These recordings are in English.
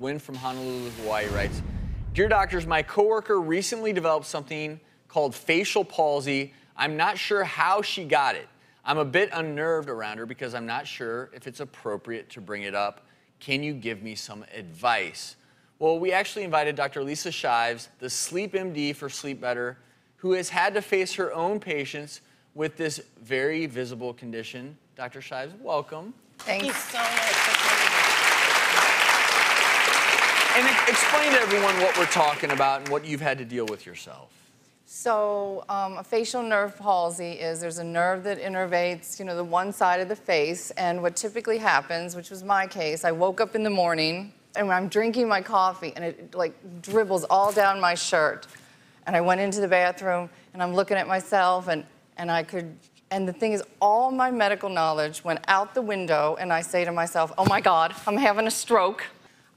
Wynn from Honolulu, Hawaii writes, "Dear doctors, my coworker recently developed something called facial palsy. I'm not sure how she got it. I'm a bit unnerved around her because I'm not sure if it's appropriate to bring it up. Can you give me some advice?" Well, we actually invited Dr. Lisa Shives, the Sleep MD for Sleep Better, who has had to face her own patients with this very visible condition. Dr. Shives, welcome. Thank you so much for coming. And explain to everyone what we're talking about and what you've had to deal with yourself. So a facial nerve palsy is there's a nerve that innervates, the one side of the face, and what typically happens, which was my case, I woke up in the morning and when I'm drinking my coffee and it like dribbles all down my shirt. And I went into the bathroom and I'm looking at myself and the thing is, all my medical knowledge went out the window, and I say to myself, oh my God, I'm having a stroke.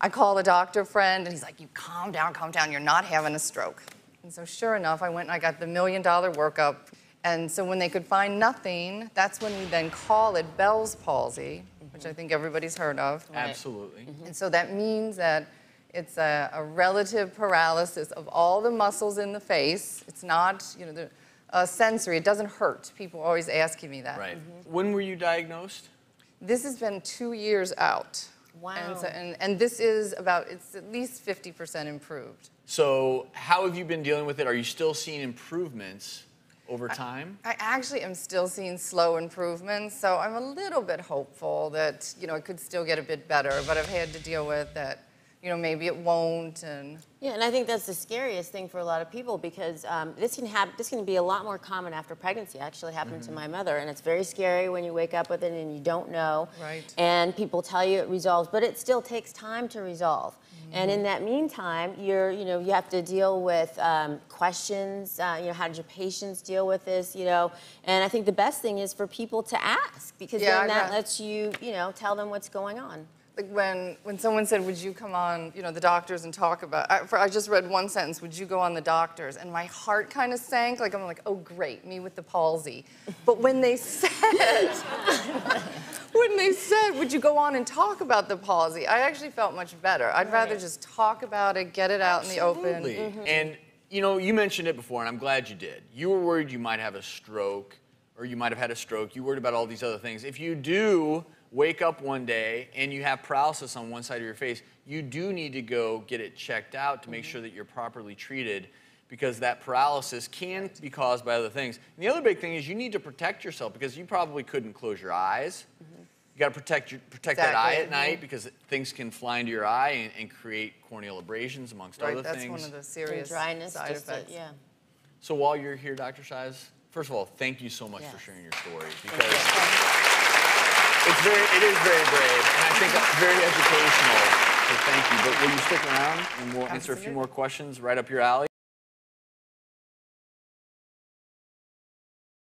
I call a doctor friend, and he's like, you calm down, you're not having a stroke. And so sure enough, I went and I got the $1 million workup. And so when they could find nothing, that's when we then call it Bell's palsy, which I think everybody's heard of. Right. Absolutely. And so that means that it's a relative paralysis of all the muscles in the face. It's not, sensory. It doesn't hurt. People are always asking me that. Right. When were you diagnosed? This has been 2 years out. Wow. And this is it's at least 50% improved. So how have you been dealing with it? Are you still seeing improvements over time? I actually am still seeing slow improvements, so I'm a little bit hopeful that, it could still get a bit better, but I've had to deal with that. Maybe it won't, Yeah, and I think that's the scariest thing for a lot of people because this can be a lot more common after pregnancy. It actually happened to my mother, and it's very scary when you wake up with it and you don't know. Right. And people tell you it resolves, but it still takes time to resolve. And in that meantime, you have to deal with questions. How did your patients deal with this? And I think the best thing is for people to ask because then that lets you, tell them what's going on. Like when someone said, would you come on, the doctors and talk about, I just read one sentence, would you go on the doctors? And my heart kind of sank, I'm like, oh great, me with the palsy. But when they said, would you go on and talk about the palsy, I actually felt much better. I'd rather just talk about it, get it out in the open. And, you mentioned it before, and I'm glad you did. You were worried you might have a stroke, or you might have had a stroke. You worried about all these other things. If you do wake up one day and you have paralysis on one side of your face, you do need to go get it checked out to make sure that you're properly treated because that paralysis can be caused by other things. And the other big thing is you need to protect yourself because you probably couldn't close your eyes. You got to protect that eye at night because things can fly into your eye and create corneal abrasions amongst other things. That's one of the serious dryness, side effects. Yeah. So while you're here, Dr. Shives, first of all, thank you so much for sharing your story because it is very brave, and I think very educational, so thank you. But will you stick around, and we'll answer a few more questions right up your alley?